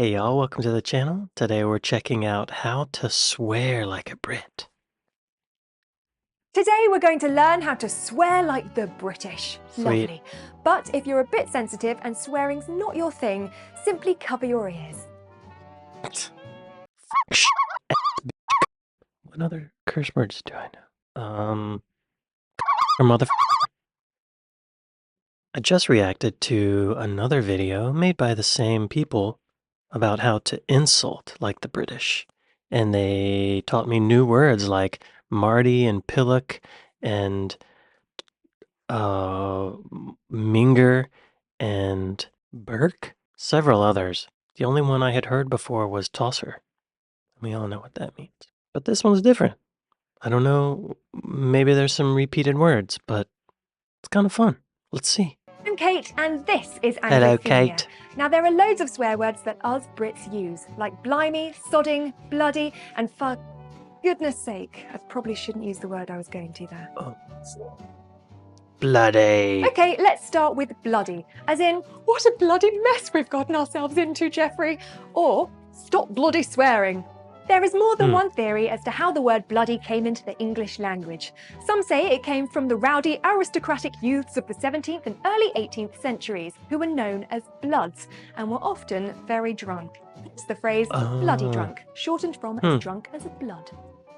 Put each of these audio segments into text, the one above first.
Hey y'all, welcome to the channel. Today we're checking out how to swear like a Brit. Today we're going to learn how to swear like the British. Sweet. Lovely. But if you're a bit sensitive and swearing's not your thing, simply cover your ears. What other curse words do I know? Or mother. I just reacted to another video made by the same people about how to insult like the British. And they taught me new words like Marty and Pillock and uh, Minger and Burke, several others. The only one I had heard before was Tosser. We all know what that means. But this one's different. I don't know, maybe there's some repeated words, but it's kind of fun. Let's see. I'm Kate, and this is Hello, Anglophilia. Kate. Now, there are loads of swear words that us Brits use, like blimey, sodding, bloody, and for goodness sake. I probably shouldn't use the word I was going to there. Oh. Bloody. Okay, let's start with bloody, as in, what a bloody mess we've gotten ourselves into, Jeffrey, or stop bloody swearing. There is more than one theory as to how the word bloody came into the English language. Some say it came from the rowdy aristocratic youths of the 17th and early 18th centuries, who were known as bloods and were often very drunk. It's the phrase bloody drunk, shortened from as drunk as a blood.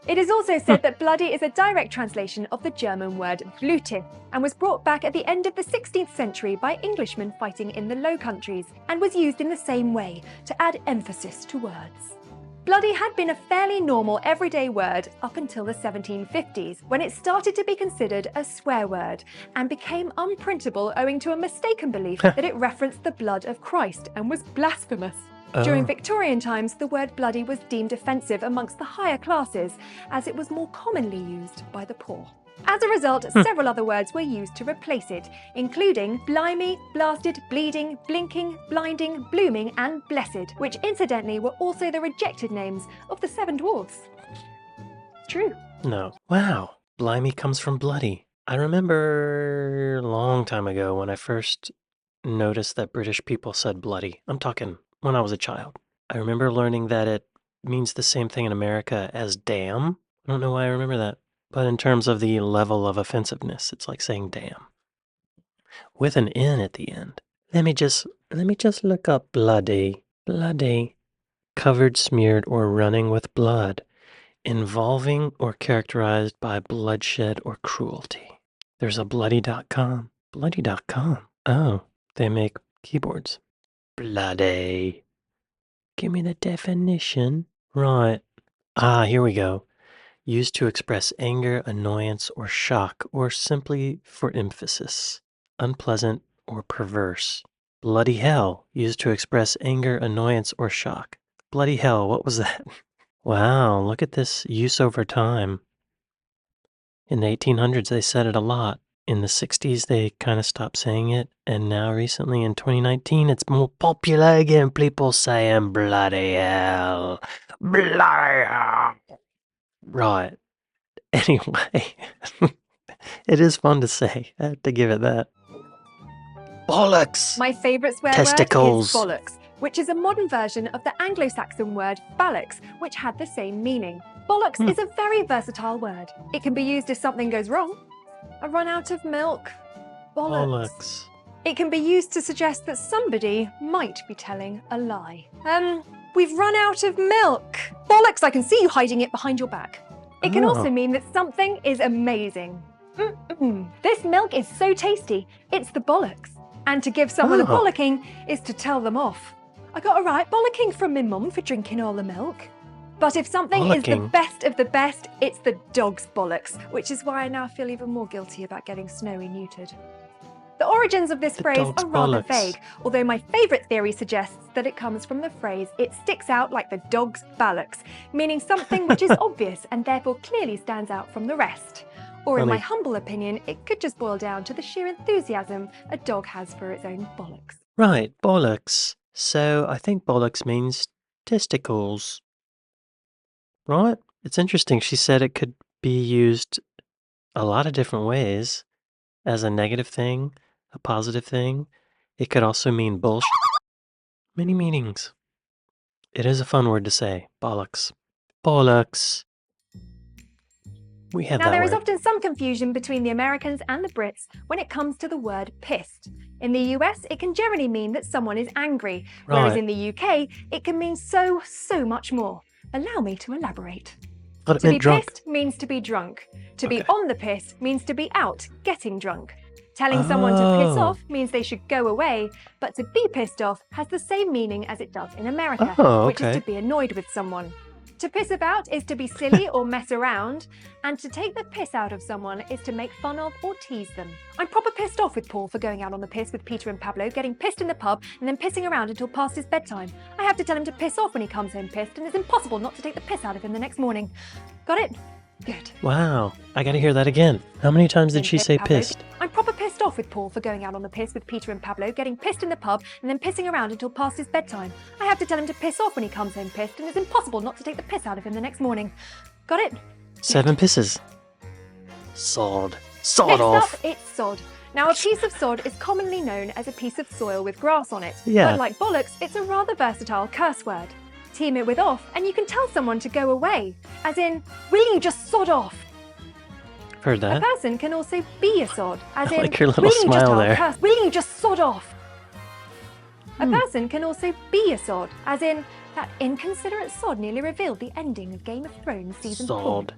It is also said that bloody is a direct translation of the German word blutig and was brought back at the end of the 16th century by Englishmen fighting in the Low Countries and was used in the same way to add emphasis to words. Bloody had been a fairly normal everyday word up until the 1750s, when it started to be considered a swear word and became unprintable owing to a mistaken belief that it referenced the blood of Christ and was blasphemous. During Victorian times, the word bloody was deemed offensive amongst the higher classes, as it was more commonly used by the poor. As a result, several other words were used to replace it, including blimey, blasted, bleeding, blinking, blinding, blooming, and blessed, which incidentally were also the rejected names of the 7 dwarfs. True. No. Wow. Blimey comes from bloody. I remember a long time ago when I first noticed that British people said bloody. I'm talking when I was a child. I remember learning that it means the same thing in America as damn. I don't know why I remember that. But in terms of the level of offensiveness, it's like saying damn. With an N at the end. Let me just look up bloody. Bloody. Covered, smeared, or running with blood. Involving or characterized by bloodshed or cruelty. There's a bloody.com. Bloody.com. Oh, they make keyboards. Bloody. Give me the definition. Right. Ah, here we go. Used to express anger, annoyance, or shock, or simply for emphasis. Unpleasant or perverse. Bloody hell. Used to express anger, annoyance, or shock. Bloody hell, what was that? Wow, look at this use over time. In the 1800s, they said it a lot. In the 60s, they kind of stopped saying it. And now recently in 2019, it's more popular again. People saying bloody hell. Bloody hell. Right. Anyway, it is fun to say. I have to give it that. Bollocks! My favourite swear Testicles. word is bollocks, which is a modern version of the Anglo-Saxon word ballocks, which had the same meaning. Bollocks is a very versatile word. It can be used if something goes wrong. I run out of milk. Bollocks. It can be used to suggest that somebody might be telling a lie. We've run out of milk. Bollocks, I can see you hiding it behind your back. It can also mean that something is amazing. This milk is so tasty, it's the bollocks. And to give someone a bollocking is to tell them off. I got a right bollocking from my mum for drinking all the milk. But if something is the best of the best, it's the dog's bollocks, which is why I now feel even more guilty about getting Snowy neutered. The origins of this phrase are rather vague, although my favourite theory suggests that it comes from the phrase, it sticks out like the dog's ballocks, meaning something which is obvious and therefore clearly stands out from the rest. Or in my humble opinion, it could just boil down to the sheer enthusiasm a dog has for its own bollocks. Right, bollocks. So I think bollocks means testicles. Right? It's interesting. She said it could be used a lot of different ways as a negative thing, a positive thing. It could also mean bullshit. Many meanings. It is a fun word to say. Bollocks. Bollocks. We have Now, that there is word. often some confusion between the Americans and the Brits when it comes to the word pissed. In the US, it can generally mean that someone is angry, whereas Right. in the UK, it can mean so much more. Allow me to elaborate. Thought it To be meant drunk. pissed means to be drunk. To be Okay. on the piss means to be out, getting drunk. Telling someone to piss Oh. off means they should go away, but to be pissed off has the same meaning as it does in America, Oh, which is okay. to be annoyed with someone. To piss about is to be silly or mess around, and to take the piss out of someone is to make fun of or tease them. I'm proper pissed off with Paul for going out on the piss with Peter and Pablo, getting pissed in the pub and then pissing around until past his bedtime. I have to tell him to piss off when he comes home pissed, and it's impossible not to take the piss out of him the next morning. Got it? Good. Wow. I gotta hear that again. How many times did she say Pablo. pissed? I'm proper pissed off with Paul for going out on the piss with Peter and Pablo, getting pissed in the pub and then pissing around until past his bedtime. I have to tell him to piss off when he comes home pissed, and it's impossible not to take the piss out of him the next morning. Got it? 7 pisses. Sod. Sod Next off. up, it's sod. Now, a piece of sod is commonly known as a piece of soil with grass on it. Yeah. But like bollocks, it's a rather versatile curse word. Team it with off, and you can tell someone to go away. As in, will you just sod off? Heard A that. person can also be a sod, as I in, like your little will you just smile there. will you just sod off? A person can also be a sod, as in, that inconsiderate sod nearly revealed the ending of Game of Thrones season 4. Sod.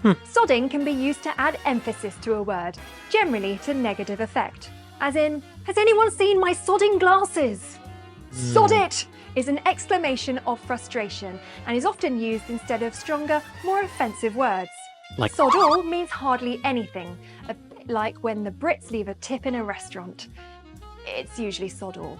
Sodding can be used to add emphasis to a word, generally to negative effect. As in, has anyone seen my sodding glasses? Sod it is an exclamation of frustration and is often used instead of stronger, more offensive words. Like Sod all means hardly anything, a bit like when the Brits leave a tip in a restaurant. It's usually sod all.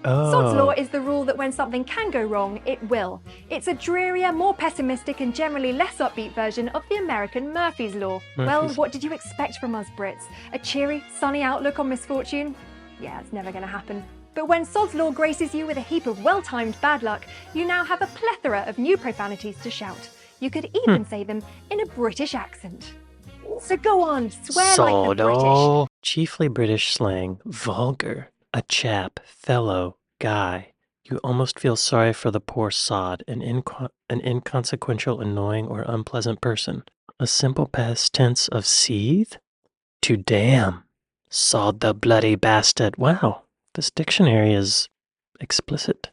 Sod's law oh. is the rule that when something can go wrong, it will. It's a drearier, more pessimistic and generally less upbeat version of the American Murphy's Law. Well, Murphy's. what did you expect from us Brits? A cheery, sunny outlook on misfortune? Yeah, it's never going to happen. But when Sod's Law graces you with a heap of well-timed bad luck, you now have a plethora of new profanities to shout. You could even say them in a British accent. So go on, swear like the British. Sodo. Chiefly British slang. Vulgar. A chap, fellow, guy. You almost feel sorry for the poor sod, an inconsequential, annoying, or unpleasant person. A simple past tense of seethe? To damn. Sod the bloody bastard. Wow, this dictionary is explicit.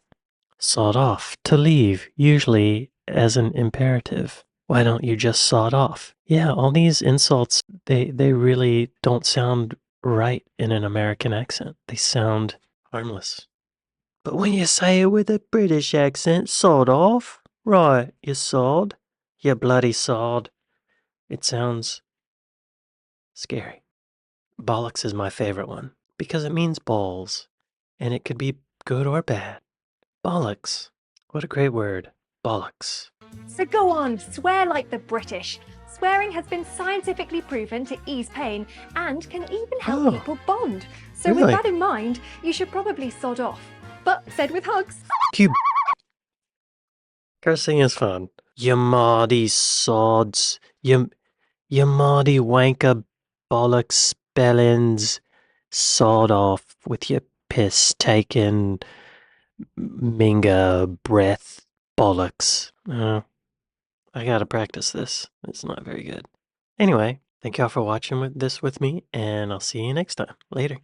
Sod off. To leave, usually as an imperative. Why don't you just sod off? Yeah, all these insults, they really don't sound right in an American accent. They sound harmless. But when you say it with a British accent, sod off. Right, you sod. You bloody sod. It sounds scary. Bollocks is my favorite one because it means balls, and it could be good or bad. Bollocks. What a great word. Bollocks. So go on, swear like the British. Swearing has been scientifically proven to ease pain and can even help Oh, people bond. So really? with that in mind, you should probably sod off. But said with hugs. Cube. Cursing is fun. You mardy sods. You mardy wanker bollocks spellings. Sod off with your piss taking minga breath bollocks. I gotta practice this. It's not very good. Anyway, thank y'all for watching this with me, and I'll see you next time. Later.